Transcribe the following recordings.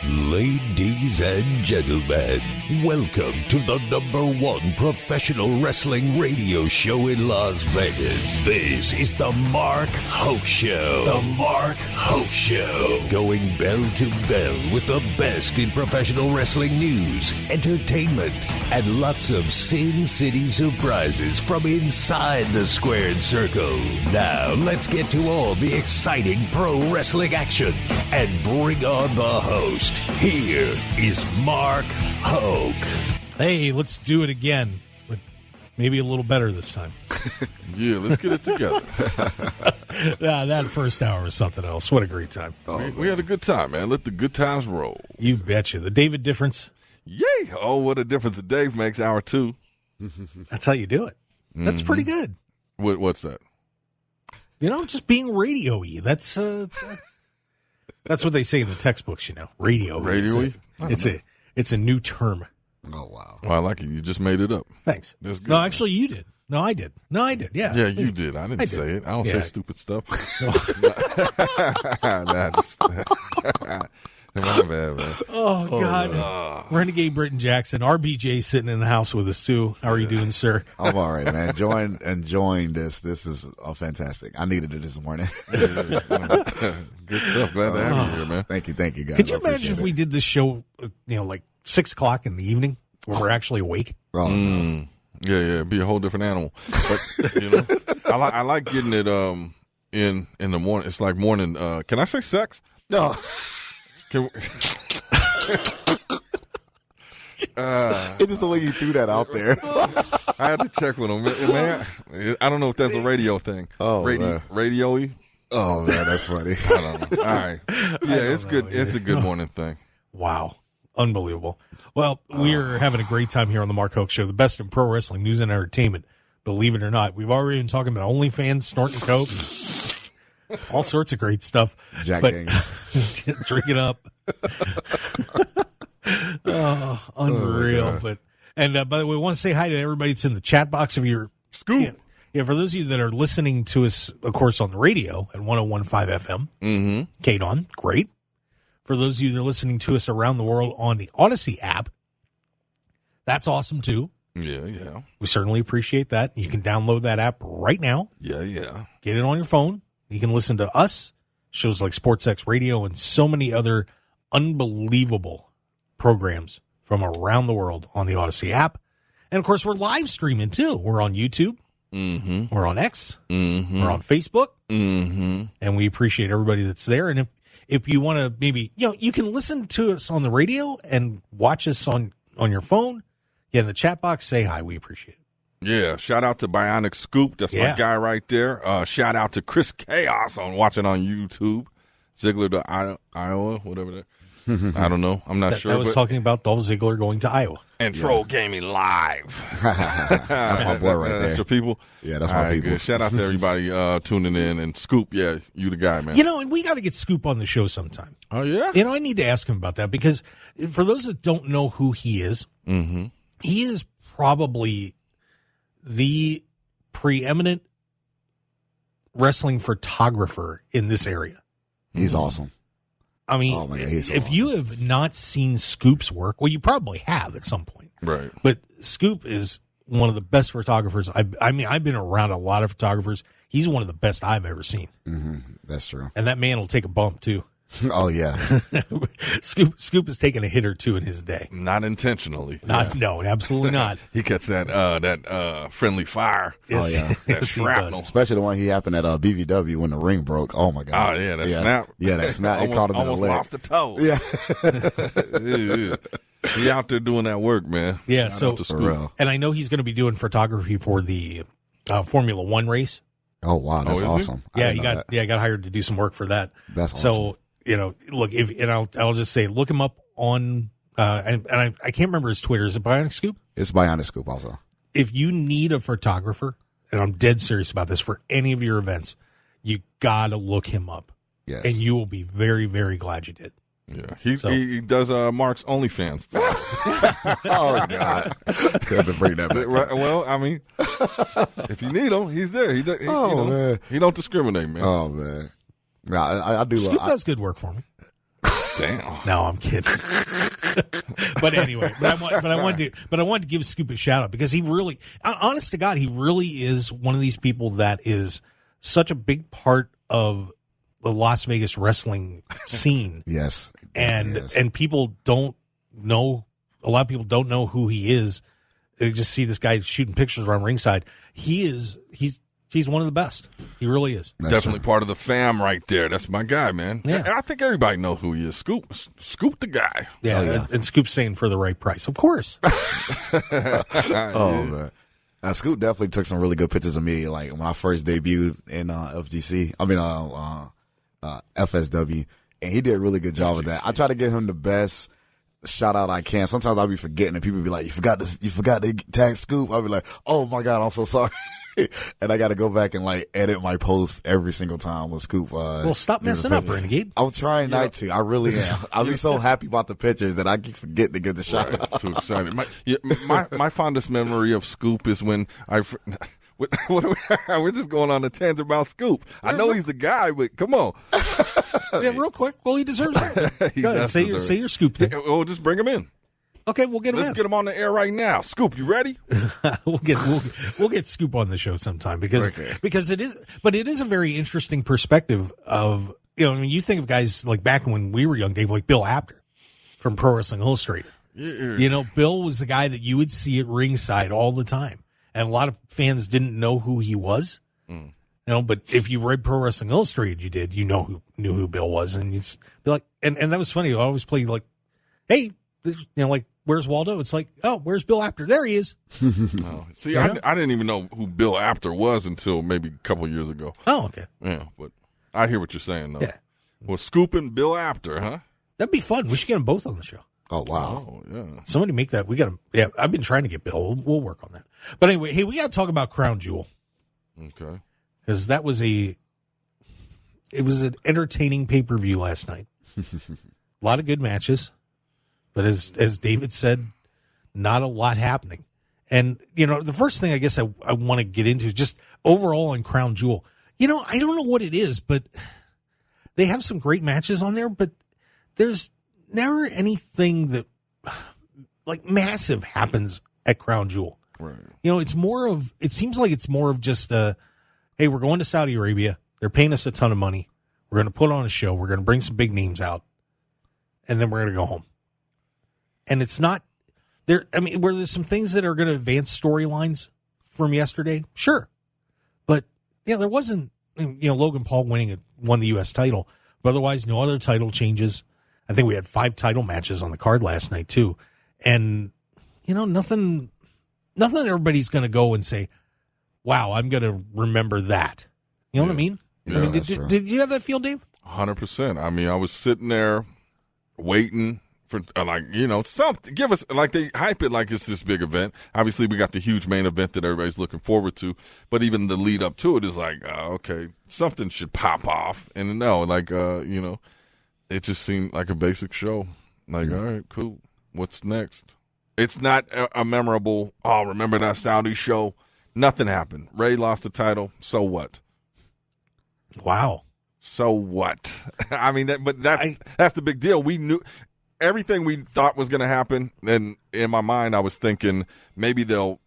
Ladies and gentlemen, welcome to the #1 professional wrestling radio show in Las Vegas. This is the Mark Hoke Show. The Mark Hoke Show. Going bell to bell with the best in professional wrestling news, entertainment, and lots of Sin City surprises from inside the squared circle. Now, let's get to all the exciting pro wrestling action and bring on the host. Here is Mark Hoke. Hey, let's do it again, but maybe a little better this time. Yeah, let's get it together. That first hour was something else. What a great time. We had a good time, man. Let the good times roll. You betcha. The David difference. Yay! Oh, what a difference a Dave makes, hour 2. That's how you do it. That's pretty good. What's that? You know, just being radio-y. That's what they say in the textbooks, you know. Radio-y. Radio-y? It's a new term. Oh, wow. Well, I like it. You just made it up. Thanks. That's good. No, actually, you did. No, I did. Yeah. Yeah, you did. I didn't say it. I don't say stupid stuff. My bad, man. Oh, God. Renegade Britton Jackson. RBJ sitting in the house with us, too. How are you doing, sir? I'm all right, man. Enjoying this. This is fantastic. I needed it this morning. Good stuff. Glad to have you here, man. Thank you, guys. Could you imagine if we did this show, like 6 o'clock in the evening when we're actually awake? Oh, no. Yeah, it'd be a whole different animal. But, I like getting it in the morning. It's like morning. Can I say sex? No. It's just the way you threw that out there. I had to check with him, man. I don't know if that's a radio thing. Oh, radio-y. Oh man, that's funny. I don't know. All right, yeah, it's good. Either. It's a good morning thing. Wow, unbelievable. Well, we're having a great time here on the Mark Hoke Show, the best in pro wrestling news and entertainment. Believe it or not, we've already been talking about OnlyFans, snorting coke, all sorts of great stuff. Jack Daniels, drink it up. Unreal. But by the way, I want to say hi to everybody that's in the chat box of your Scoop. Yeah, for those of you that are listening to us, of course, on the radio at 101.5 FM, KDAWN, great. For those of you that are listening to us around the world on the Odyssey app, that's awesome too. Yeah. We certainly appreciate that. You can download that app right now. Yeah. Get it on your phone. You can listen to us, shows like SportsX Radio, and so many other unbelievable programs from around the world on the Odyssey app. And, of course, we're live streaming too. We're on YouTube. We're on X. We're on Facebook. And we appreciate everybody that's there. And if you want to maybe, you can listen to us on the radio and watch us on your phone. Get in the chat box, say hi. We appreciate it. Yeah. Shout out to Bionic Scoop. That's my guy right there. Shout out to Chris Chaos watching on YouTube. Ziggler to Iowa, whatever that. I don't know. I'm not sure. I was talking about Dolph Ziggler going to Iowa. And Troll Gaming Live. That's my boy right there. That's your people? Yeah, that's my people. Good. Shout out to everybody tuning in. And Scoop, yeah, you the guy, man. And we got to get Scoop on the show sometime. Oh, yeah? I need to ask him about that because for those that don't know who he is, he is probably the preeminent wrestling photographer in this area. He's awesome. I mean, oh, man, he's so if awesome. you have not seen Scoop's work, well, you probably have at some point. Right. But Scoop is one of the best photographers. I mean, I've been around a lot of photographers. He's one of the best I've ever seen. That's true. And that man will take a bump, too. Oh, yeah. Scoop has taken a hit or two in his day. Not intentionally. No, absolutely not. He gets that friendly fire. Yes, yeah. That yes, he shrapnel. does. Especially the one he happened at BVW when the ring broke. Oh, my God. Oh, yeah, that snap. Yeah, that snap. It caught him in the almost leg. lost a toe. Yeah. He out there doing that work, man. Yeah, Shout out to For Scoop. real. And I know he's going to be doing photography for the Formula One race. Oh, wow. That's is he? awesome. I Yeah, didn't know that. got hired to do some work for that. That's awesome. So, look, I'll just say, look him up on, and I can't remember his Twitter. Is it Bionic Scoop? It's Bionic Scoop also. If you need a photographer, and I'm dead serious about this, for any of your events, you got to look him up. Yes. And you will be very, very glad you did. Yeah, he does Mark's OnlyFans. Oh, God. Have to bring that back. Well, I mean, if you need him, he's there. Man. He don't discriminate, man. Oh, man. No, I do. Scoop does good work for me. Damn. No, I'm kidding. But anyway, I wanted to give Scoop a shout out because he really, honest to God, he really is one of these people that is such a big part of the Las Vegas wrestling scene. Yes. And people don't know, a lot of people don't know who he is. They just see this guy shooting pictures around ringside. He's one of the best. He really is. That's definitely true. part of the fam right there. That's my guy, man. Yeah. And I think everybody know who he is. Scoop the guy. Yeah, and Scoop's saying for the right price. Of course. Man. Scoop definitely took some really good pictures of me, like when I first debuted in FSW, and he did a really good job of that. I try to give him the best shout out I can. Sometimes I'll be forgetting, and people be like, "You forgot to tag Scoop." I'll be like, "Oh my God, I'm so sorry." And I got to go back and like edit my posts every single time with Scoop. Well, stop messing up, Renegade. I'm trying not to. I really am. I'll be so happy about the pictures that I keep forgetting to give the shout out. Too excited. My fondest memory of Scoop is when we're just going on a tangent about Scoop. I know he's the guy, but come on. Yeah, real quick. Well, he deserves it. He Go ahead, does say deserve your Scoop thing. Well, just bring him in. Okay, we'll get him Let's in. get him on the air right now. Scoop, you ready? we'll get Scoop on the show sometime because it is a very interesting perspective of, when you think of guys like back when we were young, Dave, like Bill Apter from Pro Wrestling Illustrated. Yeah. Bill was the guy that you would see at ringside all the time, and a lot of fans didn't know who he was. But if you read Pro Wrestling Illustrated, you knew who Bill was, and you'd be like, and that was funny. I always play like, hey, like, where's Waldo? It's like, oh, where's Bill Apter? There he is. See, I didn't even know who Bill Apter was until maybe a couple of years ago. Oh, okay. Yeah, but I hear what you're saying, though. Yeah. Well, Scoop and Bill Apter, huh? That'd be fun. We should get them both on the show. Oh, wow. Oh, yeah. Somebody make that. We got to, yeah, I've been trying to get Bill. We'll work on that. But anyway, hey, we got to talk about Crown Jewel. Okay. Because it was an entertaining pay-per-view last night. A lot of good matches. But as David said, not a lot happening. And, the first thing I guess I want to get into is just overall on Crown Jewel. I don't know what it is, but they have some great matches on there, but there's never anything that, like, massive happens at Crown Jewel. Right. It seems like it's more of just hey, we're going to Saudi Arabia. They're paying us a ton of money. We're going to put on a show. We're going to bring some big names out. And then we're going to go home. And it's not there. I mean, were there some things that are going to advance storylines from yesterday? Sure. But there wasn't, Logan Paul won the U.S. title, but otherwise no other title changes. I think we had 5 title matches on the card last night too. And, nothing everybody's going to go and say, wow, I'm going to remember that. You know what I mean? Yeah, did you have that feel, Dave? 100%. I mean, I was sitting there waiting for, something. Give us, like, they hype it like it's this big event. Obviously, we got the huge main event that everybody's looking forward to. But even the lead up to it is like, okay, something should pop off. And no, like, it just seemed like a basic show. Like, all right, cool. What's next? It's not a memorable, remember that Saudi show? Nothing happened. Ray lost the title. So what? Wow. So what? I mean, that's the big deal. We knew everything we thought was going to happen. And in my mind, I was thinking maybe they'll,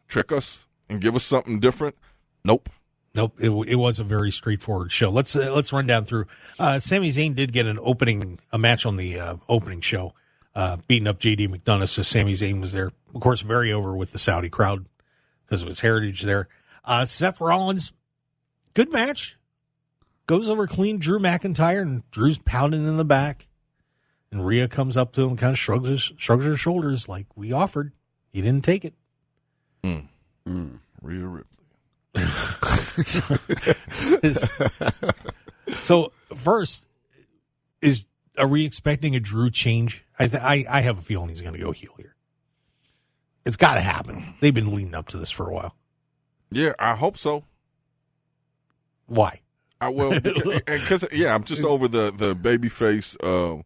trick us and give us something different. Nope. It was a very straightforward show. Let's run down through. Sami Zayn did get a match on the opening show, beating up JD McDonough. So Sami Zayn was there, of course, very over with the Saudi crowd because of his heritage there. Seth Rollins, good match. Goes over clean Drew McIntyre, and Drew's pounding in the back. And Rhea comes up to him and kind of shrugs her shoulders like, we offered. You didn't take it. Rhea Ripley. So first, are we expecting a Drew change? I have a feeling he's going to go heel here. It's got to happen. They've been leading up to this for a while. Yeah, I hope so. Why? Because I'm just over the baby face. You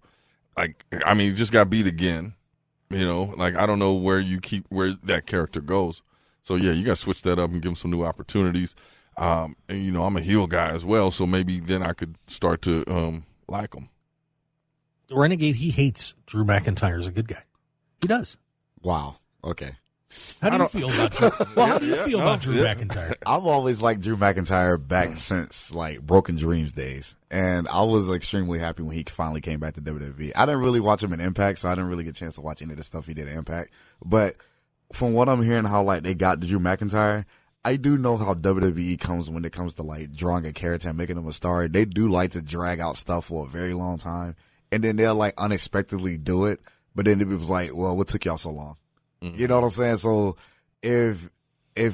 just got beat again. I don't know where that character goes. So yeah, you got to switch that up and give him some new opportunities. And I'm a heel guy as well, so maybe then I could start to like him. Renegade, he hates Drew McIntyre as a good guy. He does. Wow. Okay. How do you feel about Drew? Well, how do you feel about Drew McIntyre? I've always liked Drew McIntyre back since like Broken Dreams days, and I was extremely happy when he finally came back to WWE. I didn't really watch him in Impact, so I didn't really get a chance to watch any of the stuff he did in Impact. But from what I'm hearing, how like they got Drew McIntyre, I do know how WWE comes when it comes to like drawing a character and making him a star. They do like to drag out stuff for a very long time, and then they'll like unexpectedly do it. But then it was like, well, what took y'all so long? You know what I'm saying? So if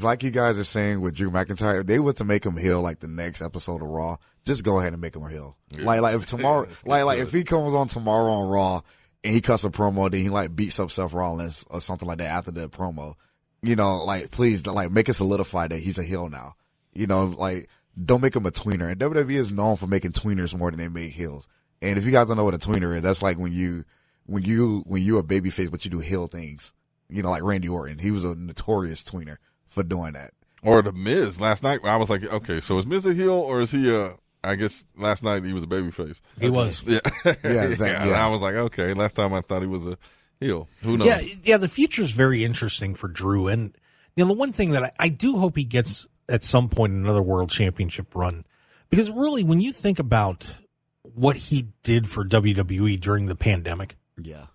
like you guys are saying with Drew McIntyre, if they were to make him heel like the next episode of Raw, just go ahead and make him a heel. Yeah. Like if tomorrow, like if he comes on tomorrow on Raw and he cuts a promo, then he like beats up Seth Rollins or something like that after the promo, you know, like please like make it solidify that he's a heel now. You know, like don't make him a tweener. And WWE is known for making tweeners more than they make heels. And if you guys don't know what a tweener is, that's like when you a babyface but you do heel things. You know, like Randy Orton. He was a notorious tweener for doing that. Or The Miz last night. I was like, okay, so is Miz a heel or is he I guess last night he was a babyface. He was. Yeah. Yeah, exactly. Yeah. I was like, okay, last time I thought he was a heel. Who knows? Yeah, the future is very interesting for Drew. And, you know, the one thing that I do hope he gets at some point another world championship run. Because really, when you think about what he did for WWE during the pandemic. Yeah.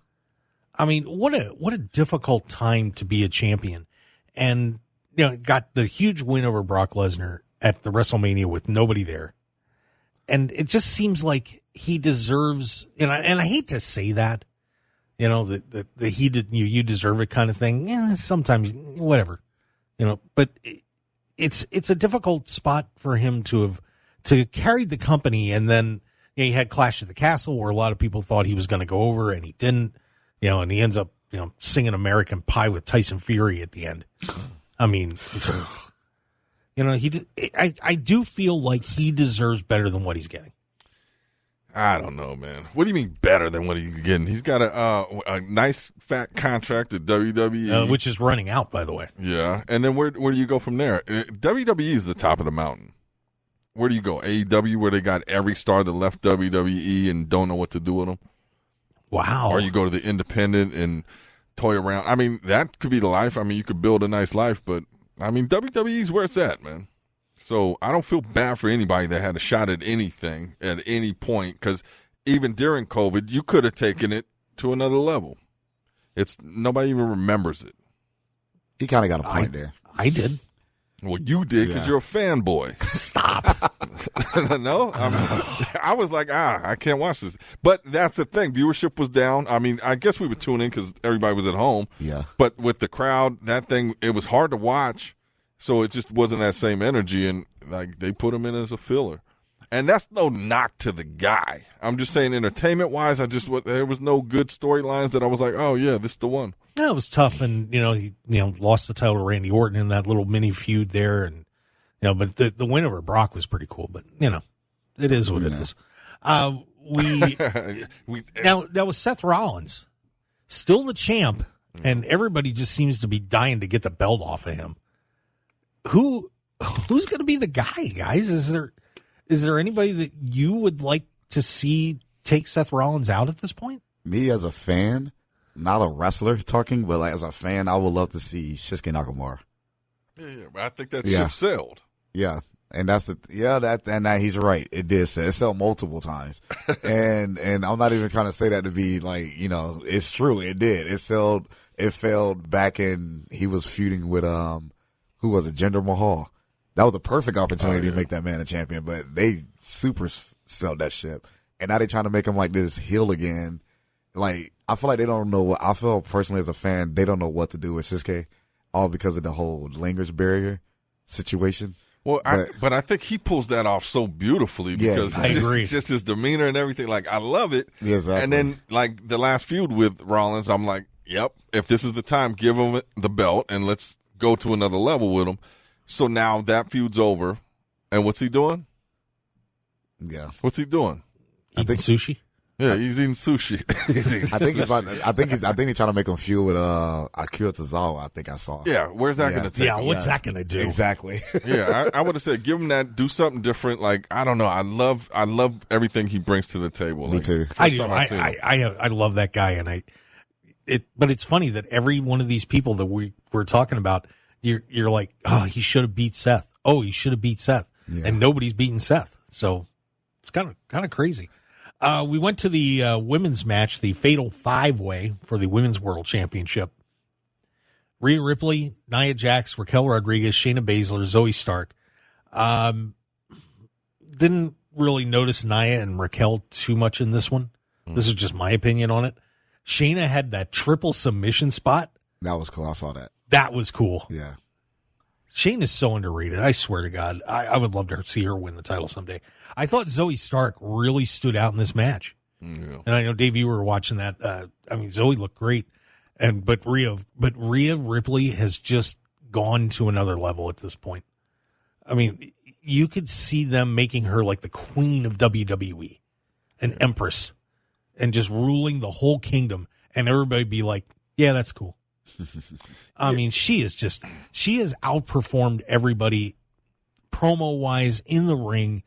I mean, what a difficult time to be a champion. And, you know, got the huge win over Brock Lesnar at the WrestleMania with nobody there. And it just seems like he deserves, and I hate to say that, you know, that he did, you deserve it kind of thing. Yeah, sometimes, whatever, you know, but it's a difficult spot for him to carry the company. And then, you know, he had Clash at the Castle where a lot of people thought he was going to go over and he didn't. You know, and he ends up, you know, singing American Pie with Tyson Fury at the end. I mean, you know, I do feel like he deserves better than what he's getting. I don't know, man. What do you mean better than what he's getting? He's got a nice fat contract at WWE, which is running out, by the way. Yeah, and then where do you go from there? WWE is the top of the mountain. Where do you go? AEW, where they got every star that left WWE and don't know what to do with them. Wow. Or you go to the independent and toy around. I mean, that could be the life. I mean, you could build a nice life, but, I mean, WWE's where it's at, man. So I don't feel bad for anybody that had a shot at anything at any point, because even during COVID, you could have taken it to another level. Nobody even remembers it. He kind of got a point there. I did. Well, you did because you're a fanboy. Stop. No? I was like, I can't watch this. But that's the thing. Viewership was down. I mean, I guess we would tune in because everybody was at home. Yeah. But with the crowd, that thing, it was hard to watch. So it just wasn't that same energy. And, like, they put him in as a filler. And that's no knock to the guy. I'm just saying entertainment-wise, there was no good storylines that I was like, oh, yeah, this is the one. Yeah, it was tough. And, you know, he lost the title to Randy Orton in that little mini feud there. And, you know, but the win over Brock was pretty cool. But, you know, it is what it is. Now, that was Seth Rollins, still the champ. And everybody just seems to be dying to get the belt off of him. Who's going to be the guy, guys? Is there anybody that you would like to see take Seth Rollins out at this point? Me as a fan, not a wrestler talking, but like as a fan, I would love to see Shinsuke Nakamura. Yeah, but I think that ship sailed. Yeah, and he's right. It did sail. It sailed multiple times, and I'm not even trying to say that to be like, you know, it's true. It did. It sailed. It failed back in. He was feuding with who was it? Jinder Mahal. That was a perfect opportunity to make that man a champion, but they super sailed that ship. And now they're trying to make him like this heel again. Like, I feel like they don't know I feel personally as a fan, they don't know what to do with Shinsuke, all because of the whole language barrier situation. Well, but I think he pulls that off so beautifully because I agree. Just his demeanor and everything. Like, I love it. Yeah, exactly. And then, like, the last feud with Rollins, I'm like, yep, if this is the time, give him the belt and let's go to another level with him. So now that feud's over. And what's he doing? Yeah. What's he doing? Eating sushi? Yeah, he's eating sushi. I think he's trying to make him feud with Akira Tozawa. I think I saw. Yeah, where's that going to take him? What's that going to do? Exactly. Yeah, I would have said give him that, do something different. Like, I don't know. I love everything he brings to the table. Me too. I do. I love that guy, and but it's funny that every one of these people that we're talking about, you're like, oh, he should have beat Seth. Oh, he should have beat Seth, and nobody's beaten Seth. So it's kind of crazy. We went to the women's match, the Fatal 5-Way for the Women's World Championship. Rhea Ripley, Nia Jax, Raquel Rodriguez, Shayna Baszler, Zoey Stark. Didn't really notice Nia and Raquel too much in this one. This is just my opinion on it. Shayna had that triple submission spot. That was cool. I saw that. That was cool. Yeah. Shayna's so underrated. I swear to God. I would love to see her win the title someday. I thought Zoey Stark really stood out in this match. Yeah. And I know, Dave, you were watching that. Zoey looked great. But Rhea Ripley has just gone to another level at this point. I mean, you could see them making her like the queen of WWE, an empress, and just ruling the whole kingdom. And everybody be like, yeah, that's cool. I mean, she has outperformed everybody promo wise in the ring.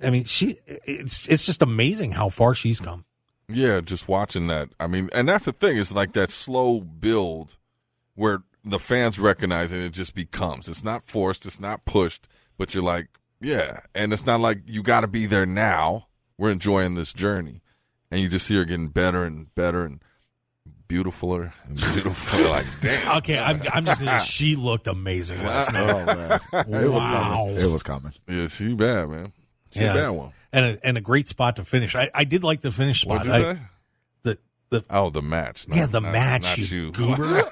I mean, it's just amazing how far she's come. Yeah, just watching that. I mean, and that's the thing, is like that slow build where the fans recognize it just becomes. It's not forced, it's not pushed, but you're like, yeah. And it's not like you got to be there now. We're enjoying this journey. And you just see her getting better and better and beautifuler and beautiful. Like, damn. Okay, I'm just gonna, she looked amazing last night. Oh, man. It was coming. Yeah, she bad, man. She a bad one. And a great spot to finish. I did like the finish spot. What'd you say? The match. The match, you goober.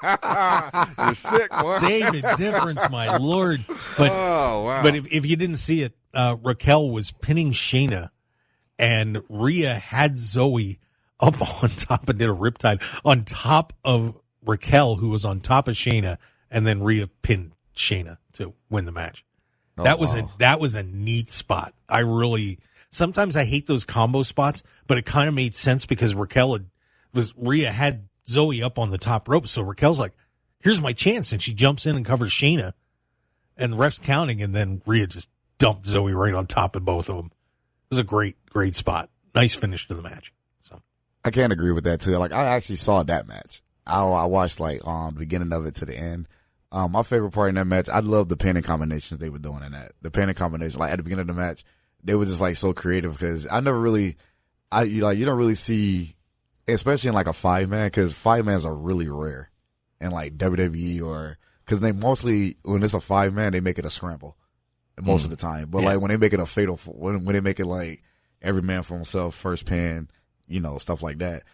You're sick, boy. David Difference, my lord. But, wow. But if you didn't see it, Raquel was pinning Shayna, and Rhea had Zoey up on top and did a riptide on top of Raquel, who was on top of Shayna, and then Rhea pinned Shayna to win the match. That was a neat spot. Sometimes I hate those combo spots, but it kind of made sense because Rhea had Zoey up on the top rope. So Raquel's like, here's my chance. And she jumps in and covers Shayna, and the ref's counting. And then Rhea just dumped Zoey right on top of both of them. It was a great, great spot. Nice finish to the match. So I can't agree with that too. Like, I actually saw that match. I watched the beginning of it to the end. My favorite part in that match, I love the pinning combinations they were doing in that. The pinning combination, like at the beginning of the match, they were just like so creative because you don't really see, especially in like a 5-man, because 5-mans are really rare in like WWE because they mostly, when it's a 5-man, they make it a scramble most of the time. But like when they make it a fatal, when they make it like every man for himself, first pin, stuff like that.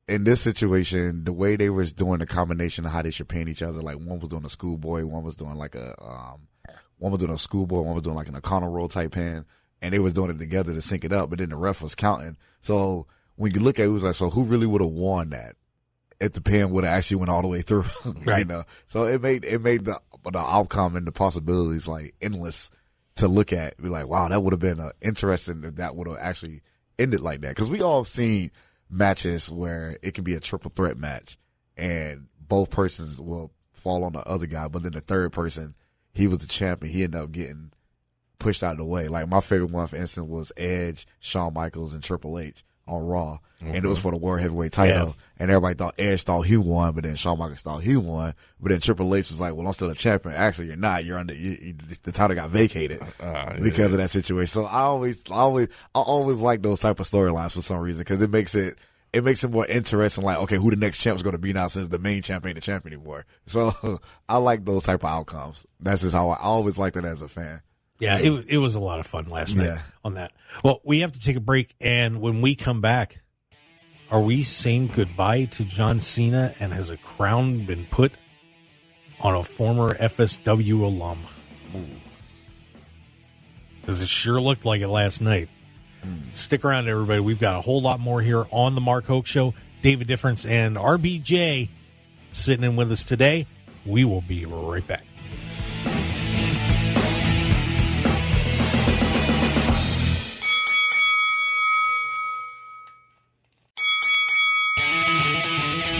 In this situation, the way they was doing the combination of how they should pin each other, like one was doing a schoolboy, one was doing like one was doing a schoolboy, one was doing like an O'Connell roll type pin, and they was doing it together to sync it up, but then the ref was counting. So when you look at it, it was like, so who really would have won that if the pin would have actually went all the way through? Right. So it made the outcome and the possibilities like endless to look at. Be like, wow, that would have been interesting if that would have actually ended like that. Because we all have seen matches where it can be a triple threat match and both persons will fall on the other guy, but then the third person, he was the champion, he ended up getting pushed out of the way. Like my favorite one, for instance, was Edge, Shawn Michaels, and Triple H on Raw, and it was for the World Heavyweight title. And everybody thought Edge thought he won, but then Shawn Michaels thought he won. But then Triple H was like, "Well, I'm still a champion. Actually, you're not. You're under. The title got vacated because of that situation." So I always like those type of storylines for some reason because it makes it more interesting. Like, okay, who the next champ is going to be now since the main champ ain't the champ anymore. So I like those type of outcomes. That's just how I always liked it as a fan. Yeah, it was a lot of fun last night on that. Well, we have to take a break, and when we come back, are we saying goodbye to John Cena, and has a crown been put on a former FSW alum? Because it sure looked like it last night. Stick around, everybody. We've got a whole lot more here on the Mark Hoke Show. David Difference and RBJ sitting in with us today. We will be right back.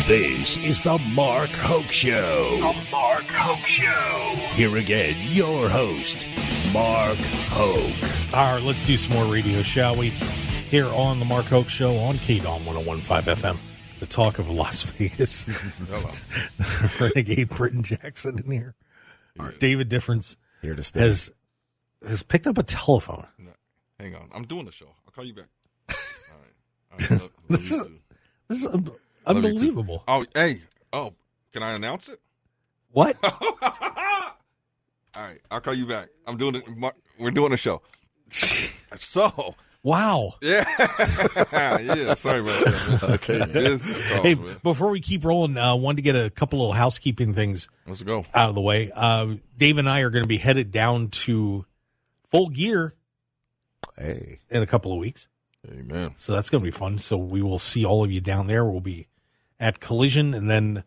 This is the Mark Hoke Show. The Mark Hoke Show. Here again, your host, Mark Hoke. All right, let's do some more radio, shall we? Here on the Mark Hoke Show on KDAWN 101.5 FM. The talk of Las Vegas. Hello. Renegade Britton Jackson in here. Right. David Difference Here to stay. has picked up a telephone. No, hang on. I'm doing the show. I'll call you back. All right. This is unbelievable. Oh, hey. Oh, can I announce it? What? All right. I'll call you back. I'm doing it. We're doing a show. So. Wow. Yeah. Yeah. Sorry about that, man. Okay. Business calls, Hey, man. before we keep rolling, wanted to get a couple of housekeeping things Let's go. out of the way. Dave and I are going to be headed down to Full Gear Hey. in a couple of weeks. Amen. So that's going to be fun. So we will see all of you down there. We'll be at Collision, and then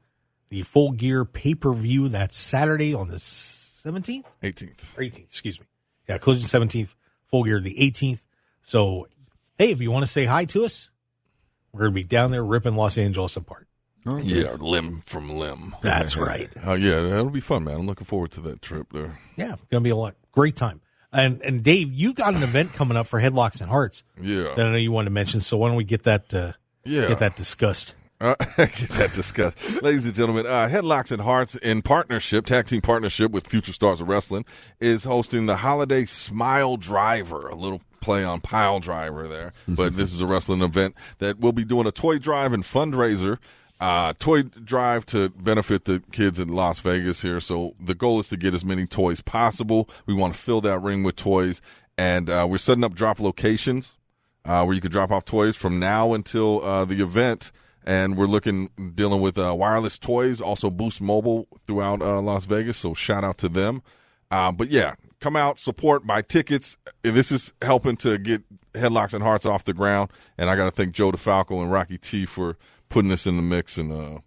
the Full Gear pay-per-view, that's Saturday on the 17th? 18th. Or 18th, excuse me. Yeah, Collision 17th, Full Gear the 18th. So, hey, if you want to say hi to us, we're going to be down there ripping Los Angeles apart. Okay. Yeah, limb from limb. That's right. Oh, yeah, that'll be fun, man. I'm looking forward to that trip there. Yeah, going to be a lot. Great time. And Dave, you got an event coming up for Headlocks and Hearts Yeah. that I know you wanted to mention. So why don't we get that discussed? Get that discussed. Ladies and gentlemen, Headlocks and Hearts in partnership, tag team partnership with Future Stars of Wrestling, is hosting the Holiday Smile Driver, a little play on Pile Driver there. But this is a wrestling event that we'll be doing a toy drive and fundraiser. Toy drive to benefit the kids in Las Vegas here. So the goal is to get as many toys possible. We want to fill that ring with toys. And we're setting up drop locations where you can drop off toys from now until the event. And we're dealing with wireless toys, also Boost Mobile throughout Las Vegas. So shout out to them. But yeah, come out, support, buy tickets. This is helping to get Headlocks and Hearts off the ground. And I got to thank Joe DeFalco and Rocky T for putting this in the mix, and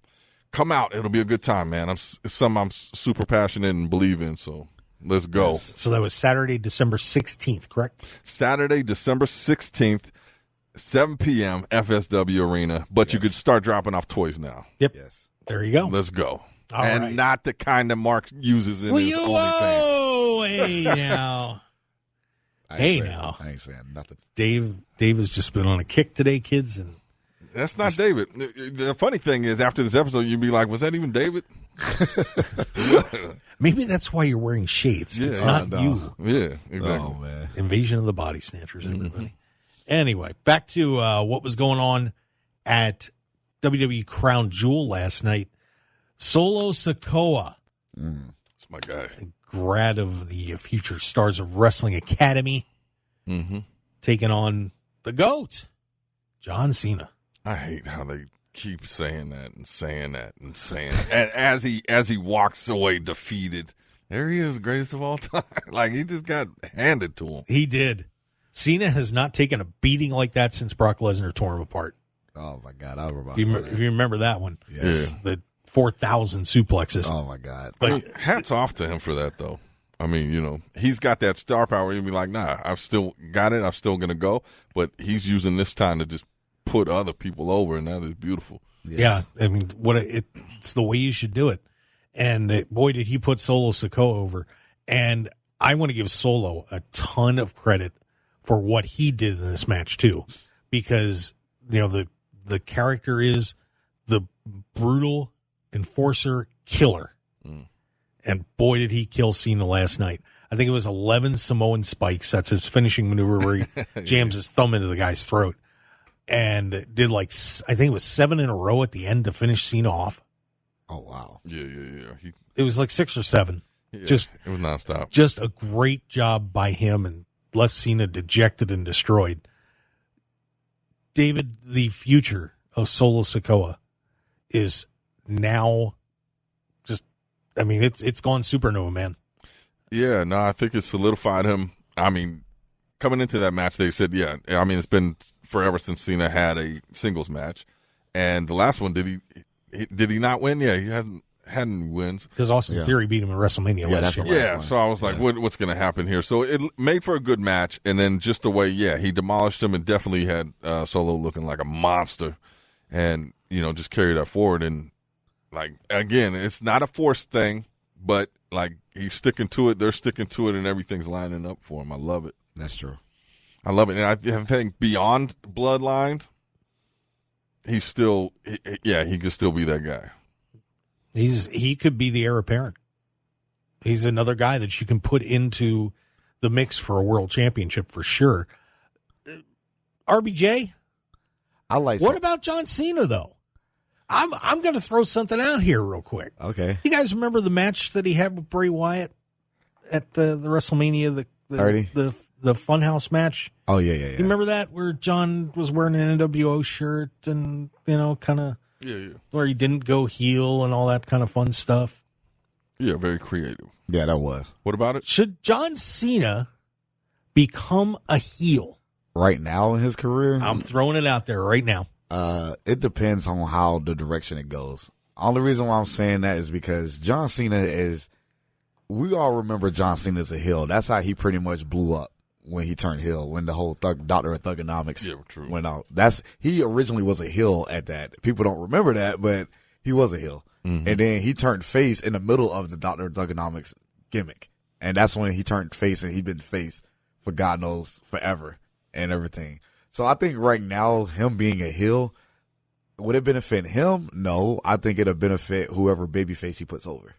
come out. It'll be a good time, man. It's something I'm super passionate and believe in, so let's go. Yes. So that was Saturday, December 16th, correct? Saturday, December 16th, 7 p.m., FSW Arena, but you could start dropping off toys now. Yep. Yes. There you go. Let's go. All and right. not the kind that Mark uses in his OnlyFans. Whoa, hey now. Hey, now. I ain't saying nothing. Dave has just been on a kick today, kids, and That's not David. The funny thing is, after this episode, you'd be like, was that even David? maybe that's why you're wearing shades. Yeah. It's not no. you. Yeah, exactly. Oh, man. Invasion of the Body Snatchers, everybody. Anyway, back to what was going on at WWE Crown Jewel last night. Solo Sikoa, That's my guy. grad of the Future Stars of Wrestling Academy, taking on the GOAT, John Cena. I hate how they keep saying that and saying that and saying it. And as he walks away defeated, there he is, greatest of all time. Like, he just got handed to him. He did. Cena has not taken a beating like that since Brock Lesnar tore him apart. Oh, my God. I remember If you remember that one. Yes. The 4,000 suplexes. Oh, my God. But Hats off to him for that, though. I mean, you know, he's got that star power. He'd be like, nah, I've still got it. I'm still going to go. But he's using this time to just put other people over, and that is beautiful. Yes. yeah, I mean, it's the way you should do it. And boy, did he put Solo Sikoa over. And I want to give Solo a ton of credit for what he did in this match too, because you know the character is the brutal enforcer killer, and boy did he kill Cena last night. I think it was 11 Samoan spikes. That's his finishing maneuver where he jams his thumb into the guy's throat, and did I think it was 7 in a row at the end to finish Cena off. Oh, wow. Yeah. It was like 6 or 7. It Just was nonstop. Just a great job by him, and left Cena dejected and destroyed. David, the future of Solo Sikoa is now just, I mean, it's gone supernova, man. Yeah, no, I think it solidified him. I mean, coming into that match, they said, yeah, I mean, it's been forever since Cena had a singles match. And the last one, did he not win? Yeah, he hadn't wins. Because Austin Theory beat him in WrestleMania last year. Yeah, so I was like, what's going to happen here? So it made for a good match, and then just the way, he demolished him and definitely had Solo looking like a monster. and, just carry that forward. And, like, again, it's not a forced thing, but, like, he's sticking to it. They're sticking to it, and everything's lining up for him. I love it. That's true. I love it. And I think beyond Bloodline, he's still, he could still be that guy. He could be the heir apparent. He's another guy that you can put into the mix for a world championship for sure. RBJ? What about John Cena, though? I'm going to throw something out here real quick. Okay. You guys remember the match that he had with Bray Wyatt at the WrestleMania, the 30? The Funhouse match? Oh, yeah. You remember that, where John was wearing an NWO shirt and, kind of where he didn't go heel and all that kind of fun stuff? Yeah, very creative. Yeah, that was. What about it? Should John Cena become a heel? Right now in his career? I'm throwing it out there right now. It depends on how the direction it goes. Only reason why I'm saying that is because John Cena we all remember John Cena as a heel. That's how he pretty much blew up when he turned heel, when the whole Doctor of Thugonomics went out. He originally was a heel at that. People don't remember that, but he was a heel. Mm-hmm. And then he turned face in the middle of the Doctor of Thugonomics gimmick. And that's when he turned face, and he's been face for God knows forever and everything. So I think right now, him being a heel, would it benefit him? No. I think it'll benefit whoever babyface he puts over,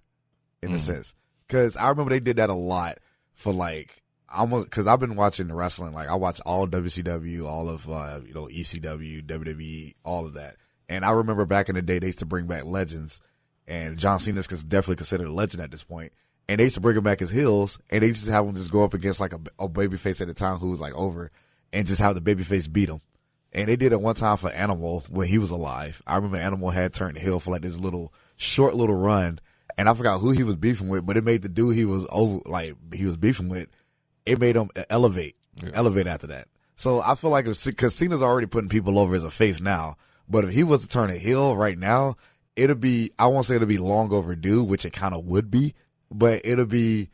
in a sense. Because I remember they did that a lot for, like, because I've been watching the wrestling. Like, I watch all WCW, all of, ECW, WWE, all of that. And I remember back in the day, they used to bring back legends. And John Cena's definitely considered a legend at this point. And they used to bring him back as heels. And they used to have him just go up against, like, a babyface at the time who was, like, over. And just have the babyface beat him. And they did it one time for Animal when he was alive. I remember Animal had turned heel for, like, this short little run. And I forgot who he was beefing with, but it made the dude he was beefing with, it made him elevate after that. So I feel like because Cena's already putting people over as a face now, but if he was to turn a heel right now, I won't say it'll be long overdue, which it kind of would be, but it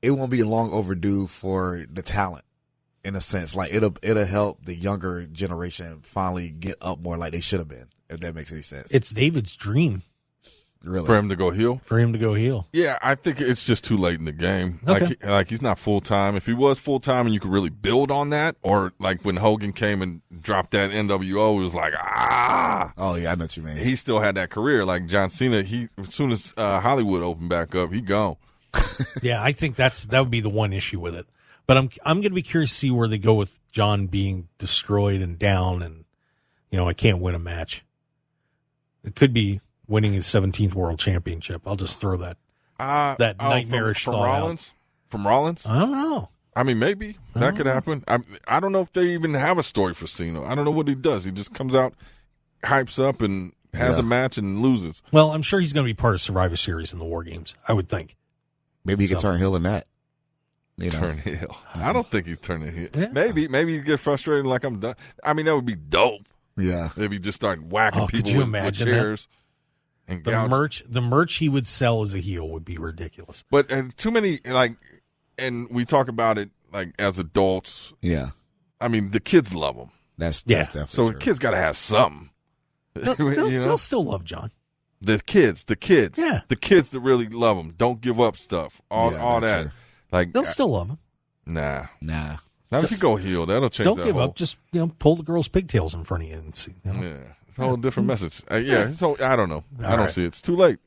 won't be long overdue for the talent. In a sense, like it'll help the younger generation finally get up more like they should have been, if that makes any sense. It's David's dream. Really? For him to go heel? Yeah, I think it's just too late in the game. Okay. Like he's not full-time. If he was full-time and you could really build on that, or like when Hogan came and dropped that NWO, it was like, Oh, yeah, I know what you mean. He still had that career. Like John Cena, as soon as Hollywood opened back up, he gone. Yeah, I think that would be the one issue with it. But I'm going to be curious to see where they go with John being destroyed and down, and I can't win a match. It could be winning his 17th world championship. I'll just throw that nightmarish from thought Rollins? out. From Rollins? I don't know. I mean, maybe that could happen. I don't know if they even have a story for Cena. I don't know what he does. He just comes out, hypes up, and has a match and loses. Well, I'm sure he's going to be part of Survivor Series in the War Games, I would think. Maybe he can turn heel in that. Turn heel. I don't think he's turning heel. Yeah. Maybe he get frustrated like I'm done. I mean, that would be dope. Yeah. If he just started whacking people with chairs. And the merch he would sell as a heel would be ridiculous. But too many, and we talk about it like as adults. Yeah. I mean, the kids love him. That's definitely so true. The kids got to have something. They'll still love John. The kids. Yeah. The kids that really love him. Don't give up stuff. All that. True. Like they'll still love him. Nah. Not if you go heel. That'll change. Don't give up. Just pull the girl's pigtails in front of you and see. Yeah, it's a whole different message. So I don't know. I don't see it. It's too late.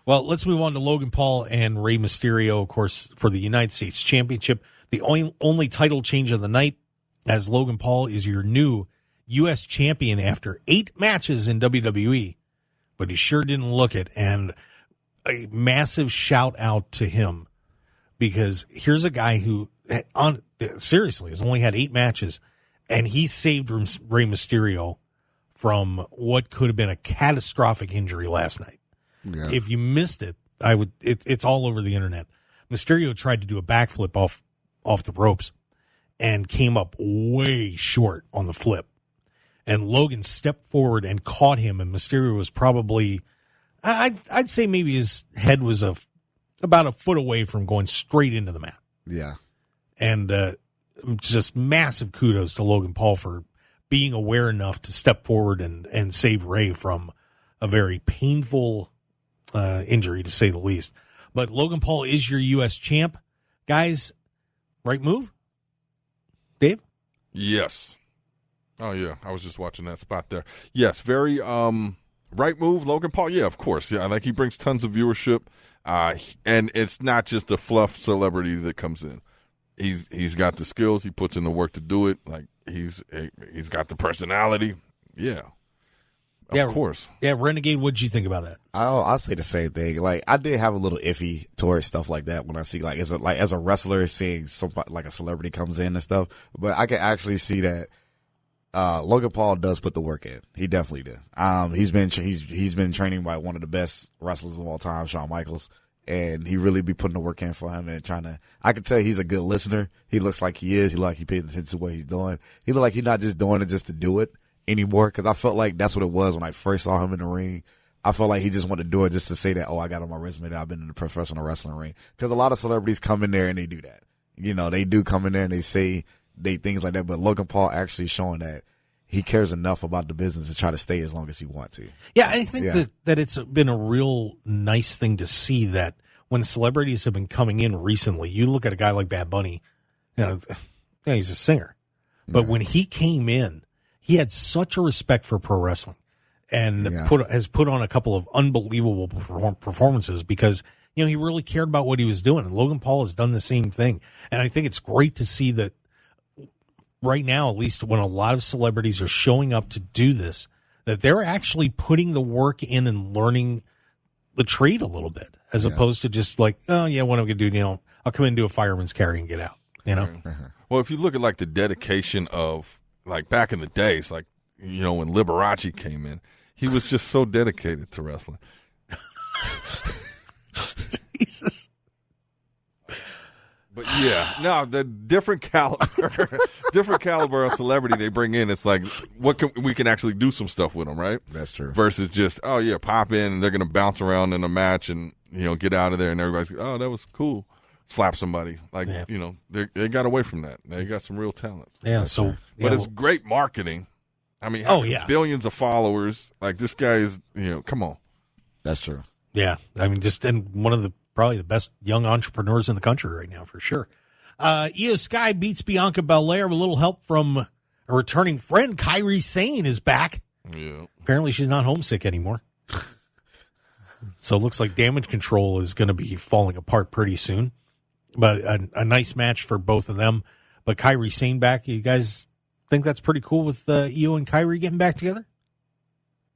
Well, let's move on to Logan Paul and Rey Mysterio, of course, for the United States Championship. The only title change of the night, as Logan Paul is your new U.S. champion after 8 matches in WWE, but he sure didn't look it. And a massive shout out to him. Because here's a guy who, seriously, has only had 8 matches, and he saved Rey Mysterio from what could have been a catastrophic injury last night. Yeah. If you missed it, it's all over the internet. Mysterio tried to do a backflip off the ropes and came up way short on the flip. And Logan stepped forward and caught him, and Mysterio was probably, I'd say maybe his head was about a foot away from going straight into the mat. Yeah. And just massive kudos to Logan Paul for being aware enough to step forward and save Rhea from a very painful injury, to say the least. But Logan Paul is your U.S. champ. Guys, right move? Dave? Yes. Oh, yeah. I was just watching that spot there. Yes, very right move, Logan Paul. Yeah, of course. Yeah, like he brings tons of viewership. And it's not just a fluff celebrity that comes in. He's got the skills. He puts in the work to do it. Like he's got the personality. Yeah. Of course. Yeah, Renegade, what'd you think about that? I'll say the same thing. Like, I did have a little iffy towards stuff like that when I see, like, as a wrestler, seeing somebody, like a celebrity comes in and stuff. But I can actually see that Logan Paul does put the work in. He definitely did. He's been training by one of the best wrestlers of all time, Shawn Michaels, and he really be putting the work in for him and trying to. I can tell he's a good listener. He looks like he is. He pays attention to what he's doing. He look like he's not just doing it just to do it anymore, because I felt like that's what it was when I first saw him in the ring. I felt like he just wanted to do it just to say that, oh, I got on my resume that I've been in the professional wrestling ring. Because a lot of celebrities come in there and they do that. You know, they do come in there and they say things like that. But Logan Paul actually showing that he cares enough about the business to try to stay as long as he wants to. Yeah, I think that it's been a real nice thing to see that when celebrities have been coming in recently, you look at a guy like Bad Bunny, he's a singer. But when he came in, he had such a respect for pro wrestling and has put on a couple of unbelievable performances because, he really cared about what he was doing. And Logan Paul has done the same thing. And I think it's great to see that right now, at least when a lot of celebrities are showing up to do this, that they're actually putting the work in and learning the trade a little bit, as opposed to just like, oh, yeah, what am I going to do? I'll come in and do a fireman's carry and get out, Well, if you look at like the dedication of, like back in the days, like, when Liberace came in, he was just so dedicated to wrestling. Jesus. But the different caliber of celebrity they bring in, it's like, we can actually do some stuff with them, right? That's true. Versus just, pop in and they're going to bounce around in a match and, get out of there and everybody's, oh, that was cool. Slap somebody. Like, they got away from that. They got some real talent. Yeah, But it's great marketing. I mean, billions of followers. Like, this guy is, come on. That's true. Yeah. I mean, and one of probably the best young entrepreneurs in the country right now, for sure. Io Sky beats Bianca Belair with a little help from a returning friend. Kairi Sane is back. Yeah. Apparently she's not homesick anymore. So it looks like Damage Control is going to be falling apart pretty soon. But a nice match for both of them. But Kairi Sane back. You guys think that's pretty cool with Io and Kairi getting back together?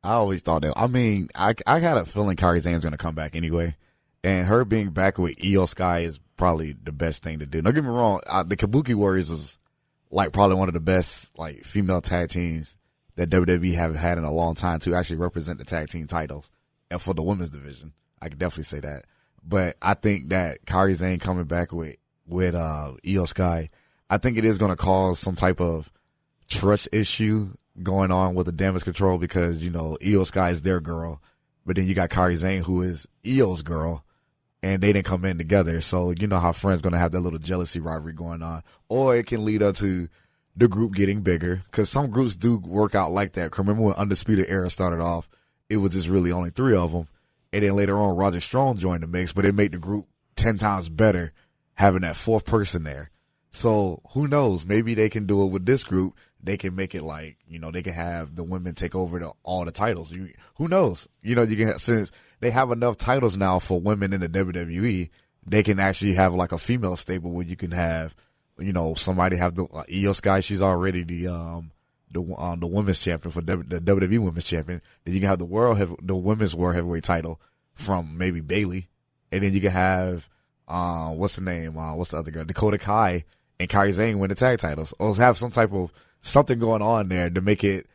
I always thought that. I mean, I had a feeling Kairi Sane's going to come back anyway. And her being back with Io Sky is probably the best thing to do. Don't get me wrong. The Kabuki Warriors was like probably one of the best like female tag teams that WWE have had in a long time to actually represent the tag team titles. And for the women's division, I can definitely say that. But I think that Kairi Sane coming back with Io Sky, I think it is going to cause some type of trust issue going on with the Damage Control because, Io Sky is their girl. But then you got Kairi Sane, who is Io's girl, and they didn't come in together. So you know how friends going to have that little jealousy rivalry going on. Or it can lead up to the group getting bigger because some groups do work out like that. Remember when Undisputed Era started off, it was just really only 3 of them. And then later on, Roger Strong joined the mix, but it made the group 10 times better having that 4th person there. So who knows? Maybe they can do it with this group. They can make it like, they can have the women take over all the titles. Who knows? You can, since they have enough titles now for women in the WWE, they can actually have like a female stable where you can have, somebody have the Io Sky. She's already the women's champion for the WWE Women's Champion. Then you can have the women's world heavyweight title from maybe Bayley, and then you can have what's the name? What's the other girl? Dakota Kai and Kairi Sane win the tag titles, or have some type of something going on there to make it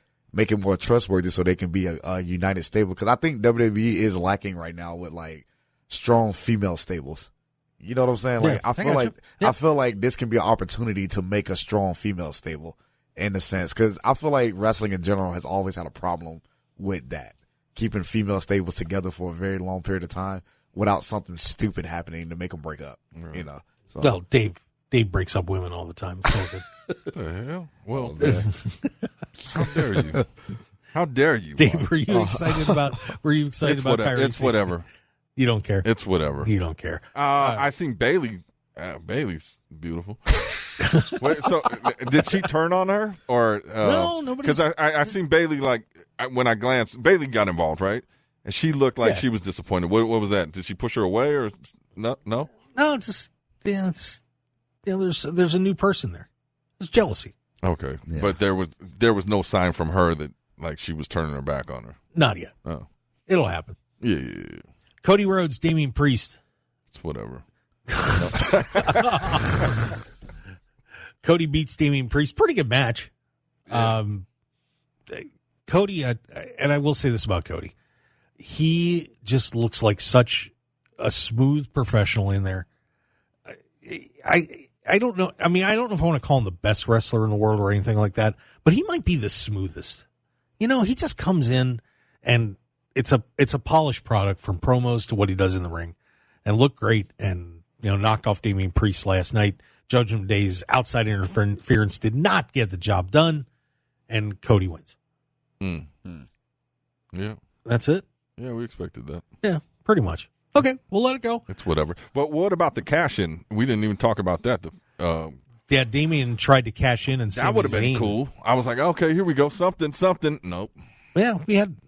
more trustworthy, so they can be a united stable. Because I think WWE is lacking right now with like strong female stables. You know what I'm saying? Like I feel like this can be an opportunity to make a strong female stable. In a sense, because I feel like wrestling in general has always had a problem with that, keeping female stables together for a very long period of time without something stupid happening to make them break up. So. Well, Dave, Dave breaks up women all the time. It's all good. What the hell? Well, how dare you? How dare you? Dave, were you excited about Kyrie? It's whatever. You don't care. It's whatever. You don't care. I've seen Bailey. Bailey's beautiful. Wait, so did she turn on her or no? Nobody. Because I seen Bailey when I glanced, Bailey got involved, right? And she looked like she was disappointed. What was that? Did she push her away or no? No, just there's a new person there. There's jealousy. Okay, but there was no sign from her that she was turning her back on her. Not yet. Oh, it'll happen. Yeah. Cody Rhodes, Damian Priest. It's whatever. Cody beats Damian Priest. Pretty good match. Yeah. Cody, and I will say this about Cody. He just looks like such a smooth professional in there. I don't know. I mean, I don't know if I want to call him the best wrestler in the world or anything like that, but he might be the smoothest. He just comes in and it's a polished product from promos to what he does in the ring and looked great and, knocked off Damian Priest last night. Judgment Day's outside interference did not get the job done, and Cody wins. Yeah. That's it? Yeah, we expected that. Yeah, pretty much. Okay, we'll let it go. It's whatever. But what about the cash-in? We didn't even talk about that. Yeah, Damian tried to cash in and that would have been cool. I was like, okay, here we go. Something. Nope. Yeah,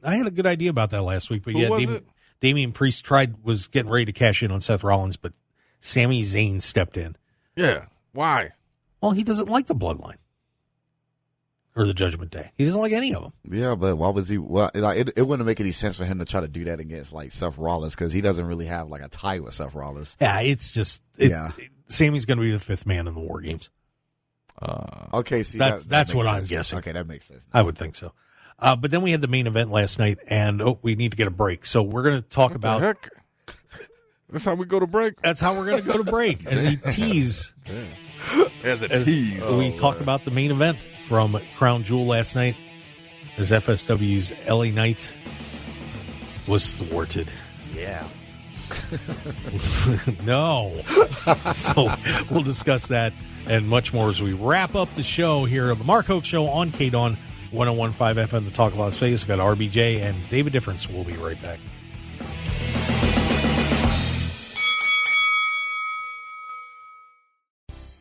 I had a good idea about that last week, but Damian Priest was getting ready to cash in on Seth Rollins, but Sami Zayn stepped in. Yeah. Why? Well, he doesn't like the Bloodline or the Judgment Day. He doesn't like any of them. Yeah, but why was he? Well, it wouldn't make any sense for him to try to do that against Seth Rollins because he doesn't really have a tie with Seth Rollins. Yeah, it's just Sammy's going to be the fifth man in the War Games. Okay, see, that's what I'm guessing. Okay, that makes sense. I would think so. But then we had the main event last night, and we need to get a break. So we're going to talk about. The heck? That's how we go to break. That's how we're going to go to break as a tease. As a tease. We talk about the main event from Crown Jewel last night as FSW's LA Knight was thwarted. Yeah. No. So we'll discuss that and much more as we wrap up the show here on the Mark Hoke Show on KDAWN 101.5 FM, The Talk of Las Vegas. We've got RBJ and David Difference. We'll be right back.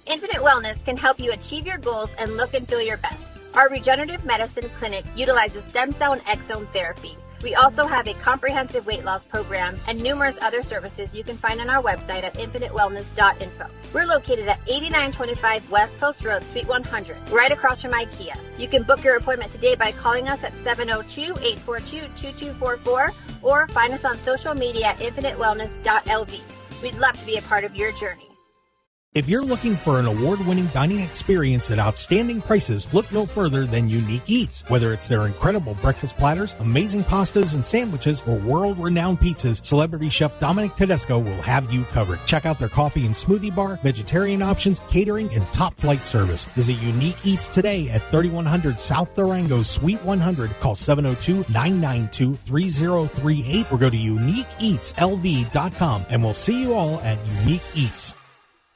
Infinite Wellness can help you achieve your goals and look and feel your best. Our regenerative medicine clinic utilizes stem cell and exome therapy. We also have a comprehensive weight loss program and numerous other services you can find on our website at infinitewellness.info. We're located at 8925 West Post Road, Suite 100, right across from IKEA. You can book your appointment today by calling us at 702-842-2244 or find us on social media at infinitewellness.lv. We'd love to be a part of your journey. If you're looking for an award-winning dining experience at outstanding prices, look no further than Unique Eats. Whether it's their incredible breakfast platters, amazing pastas and sandwiches, or world-renowned pizzas, celebrity chef Dominic Tedesco will have you covered. Check out their coffee and smoothie bar, vegetarian options, catering, and top-flight service. Visit Unique Eats today at 3100 South Durango, Suite 100. Call 702-992-3038 or go to uniqueeatslv.com, and we'll see you all at Unique Eats.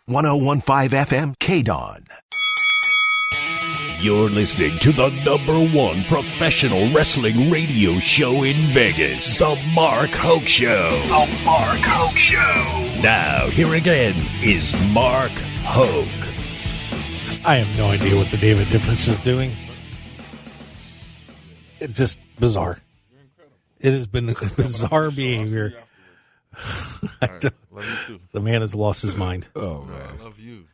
101.5 FM KDAWN. You're listening to the #1 professional wrestling radio show in Vegas, The Mark Hoke Show. The Mark Hoke Show. Now, here again is Mark Hoke. I have no idea what the David Difference is doing. It's just bizarre. It has been bizarre behavior. Right, love you too. The man has lost his mind. Oh, man. I love you.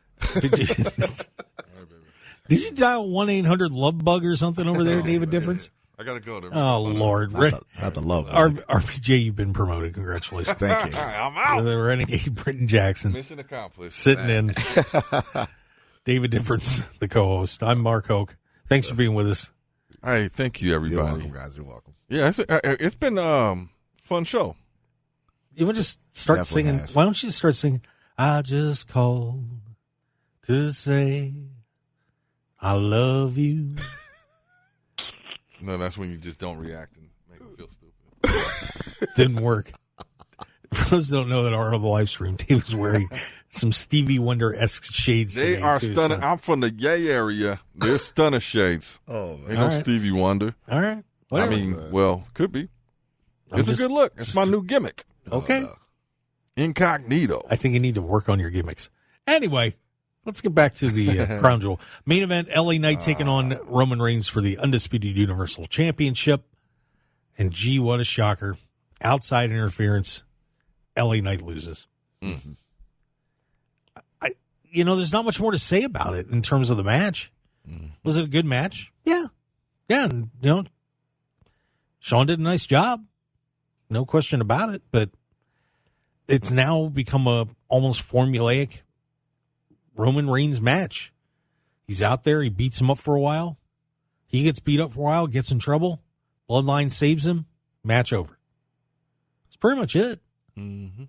Did you dial 1-800-LOVE-BUG or something over there, David Difference? I got to go. Oh, Lord. Not the love bug. RBJ, you've been promoted. Congratulations. Thank you. I'm out. The Renegade Britton Jackson. Mission accomplished. Sitting in. David Difference, the co-host. I'm Mark Hoke. Thanks for being with us. Hey, thank you, everybody. You're welcome, guys. You're welcome. Yeah, it's been a fun show. You want to just start Definitely singing? has. Why don't you start singing? I just called to say I love you. No, that's when you just don't react and make me feel stupid. Didn't work. those who don't know that are on the live stream, Dave is wearing some Stevie Wonder-esque shades. They are stunning. So. I'm from the Yay area. They're stunner shades. Oh, man. Ain't no Stevie Wonder. All right. Whatever. I mean, well, could be. It's a good look. It's my new gimmick. Okay. Incognito. I think you need to work on your gimmicks. Anyway, let's get back to the Crown Jewel. Main event, LA Knight taking on Roman Reigns for the Undisputed Universal Championship. And gee, what a shocker. Outside interference. LA Knight loses. Mm-hmm. There's not much more to say about it in terms of the match. Mm-hmm. Was it a good match? Yeah. Yeah. And, Sean did a nice job. No question about it. But it's now become a almost formulaic Roman Reigns match. He's out there. He beats him up for a while. He gets beat up for a while, gets in trouble. Bloodline saves him. Match over. That's pretty much it. Mm-hmm.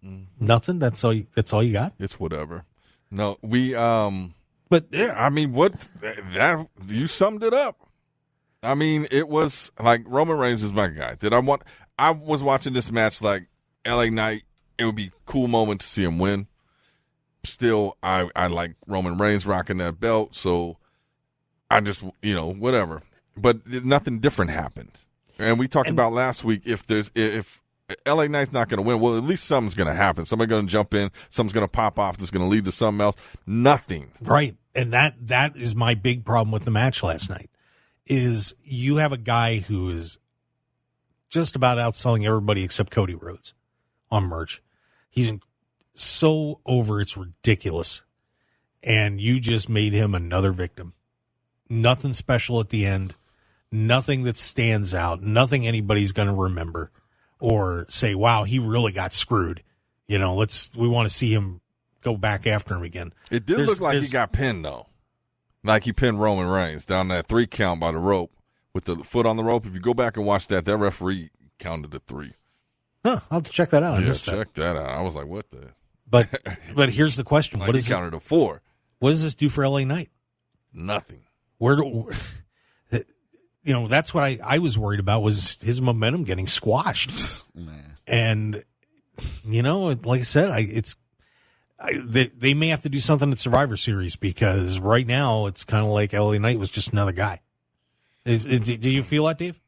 Mm-hmm. Nothing. That's all you got. It's whatever. No, But yeah, I mean, that you summed it up. I mean, it was like Roman Reigns is my guy. I was watching this match like LA Knight. It would be a cool moment to see him win. Still, I like Roman Reigns rocking that belt, so I just whatever. But nothing different happened. And we talked about last week if LA Knight's not going to win, well, at least something's going to happen. Somebody's going to jump in. Something's going to pop off that's going to lead to something else. Nothing. Right. And that is my big problem with the match last night, is you have a guy who is just about outselling everybody except Cody Rhodes on merch. He's so over, it's ridiculous. And you just made him another victim. Nothing special at the end. Nothing that stands out. Nothing anybody's going to remember or say, wow, he really got screwed. We want to see him go back after him again. It did look like he got pinned, though. Like he pinned Roman Reigns down that 3 count by the rope with the foot on the rope. If you go back and watch that referee counted to 3. Huh, I'll have to check that out. Yeah, check that out. I was like, what the? But here's the question. Like he counted to 4. What does this do for LA Knight? Nothing. That's what I was worried about, was his momentum getting squashed. Man. And, like I said, they may have to do something at Survivor Series, because right now it's kind of like LA Knight was just another guy. Did you feel that, Dave?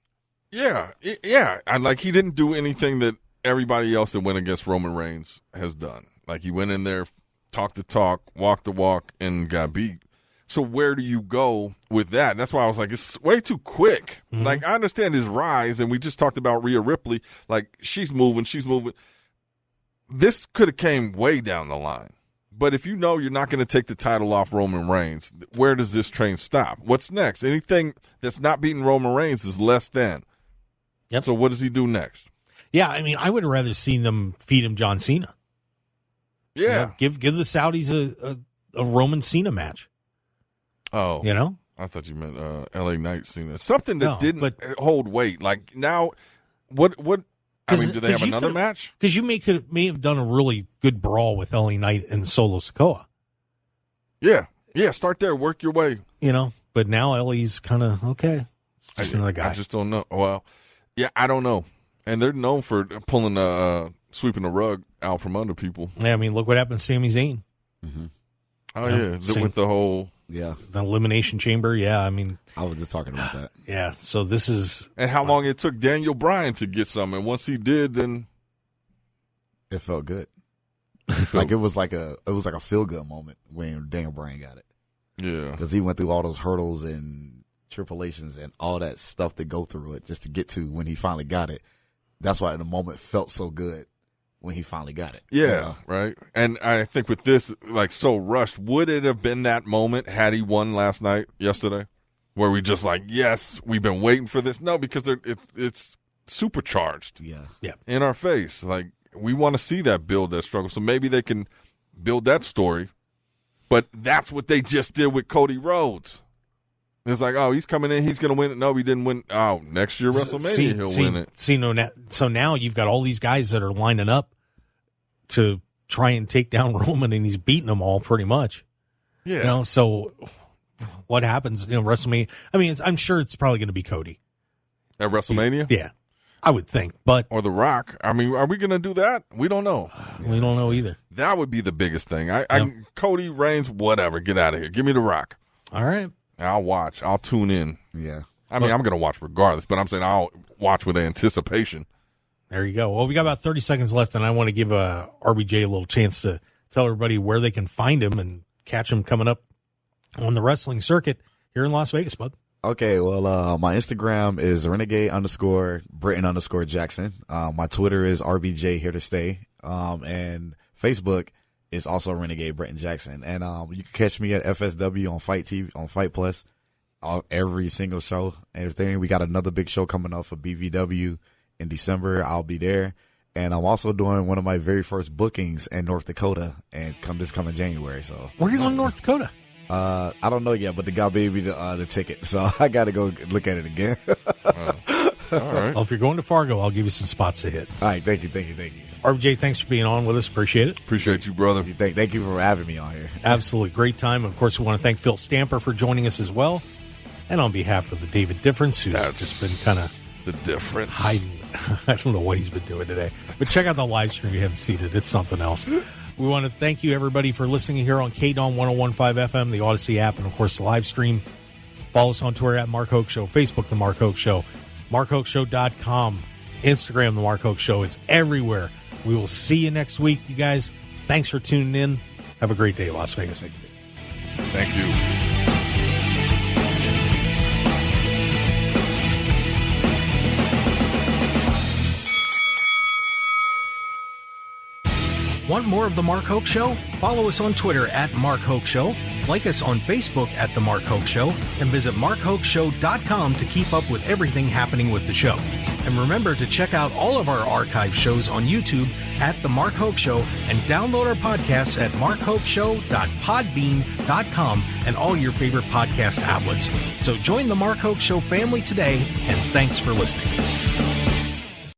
Yeah. He didn't do anything that everybody else that went against Roman Reigns has done. Like he went in there, talked the talk, walked the walk, and got beat. So where do you go with that? That's why I was like, it's way too quick. Mm-hmm. Like, I understand his rise, and we just talked about Rhea Ripley. Like, she's moving. This could have came way down the line. But if you're not going to take the title off Roman Reigns, where does this train stop? What's next? Anything that's not beating Roman Reigns is less than. Yep. So what does he do next? Yeah, I mean, I would have rather seen them feed him John Cena. Yeah. Give the Saudis a Roman Cena match. Oh, I thought you meant LA Knight Cena. Something that didn't hold weight. Like now, what? I mean, do they have another match? Because you may have done a really good brawl with LA Knight and Solo Sikoa. Yeah. Start there, work your way. But now LA's kind of okay. It's just another guy. I just don't know. Well, yeah, I don't know. And they're known for pulling sweeping the rug out from under people. Yeah, I mean, look what happened to Sami Zayn. Mm-hmm. Oh yeah, with the whole. Yeah. The Elimination Chamber, yeah, I mean. I was just talking about that. Yeah, so this is. And how long it took Daniel Bryan to get some, and once he did, then. It felt good. It was like a feel-good moment when Daniel Bryan got it. Yeah. Because he went through all those hurdles and tribulations and all that stuff to go through it just to get to when he finally got it. That's why the moment felt so good. When he finally got it. Yeah, right. And I think with this, like, so rushed, would it have been that moment had he won yesterday? Where we just like, yes, we've been waiting for this? No, because it's supercharged. Yeah. In our face. Like, we want to see that build, that struggle. So maybe they can build that story. But that's what they just did with Cody Rhodes. It's like, oh, he's coming in, he's going to win it. No, he didn't win. Oh, next year WrestleMania he'll win it. So now you've got all these guys that are lining up to try and take down Roman, and he's beating them all pretty much. Yeah. So what happens? WrestleMania. I mean, I'm sure it's probably going to be Cody at WrestleMania. Yeah. I would think, but Or The Rock. I mean, are we going to do that? We don't know. we don't know either. That would be the biggest thing. Cody, Reigns, whatever. Get out of here. Give me The Rock. All right. I'll watch. I'll tune in. Yeah. I mean, I'm going to watch regardless, but I'm saying I'll watch with anticipation. There you go. Well, we got about 30 seconds left, and I want to give RBJ a little chance to tell everybody where they can find him and catch him coming up on the wrestling circuit here in Las Vegas, bud. Okay, well, my Instagram is Renegade_Britain_Jackson. My Twitter is RBJ here to stay. And Facebook is also Renegade Britain Jackson. And you can catch me at FSW on Fight TV, on Fight Plus, every single show and everything. We got another big show coming up for BVW in December. I'll be there. And I'm also doing one of my very first bookings in North Dakota and this coming January. So Where are you going to North Dakota? I don't know yet, but the guy gave me the ticket, so I got to go look at it again. All right. Well, if you're going to Fargo, I'll give you some spots to hit. All right, thank you. RBJ, thanks for being on with us. Appreciate it. Appreciate you, brother. Thank you for having me on here. Absolutely. Great time. Of course, we want to thank Phil Stamper for joining us as well. And on behalf of the David Difference, who's just been kind of the difference. hiding. I don't know what he's been doing today. But check out the live stream. You haven't seen it. It's something else. We want to thank you, everybody, for listening here on KDAWN 101.5 FM, the Odyssey app, and, of course, the live stream. Follow us on Twitter at Mark Hoke Show, Facebook, The Mark Hoke Show, MarkHokeShow.com, Instagram, The Mark Hoke Show. It's everywhere. We will see you next week, you guys. Thanks for tuning in. Have a great day, Las Vegas. Thank you. Want more of The Mark Hoke Show? Follow us on Twitter at Mark Hoke Show, like us on Facebook at The Mark Hoke Show, and visit MarkHokeShow.com to keep up with everything happening with the show. And remember to check out all of our archive shows on YouTube at The Mark Hoke Show and download our podcasts at markhokeshow.podbean.com and all your favorite podcast outlets. So join The Mark Hoke Show family today, and thanks for listening.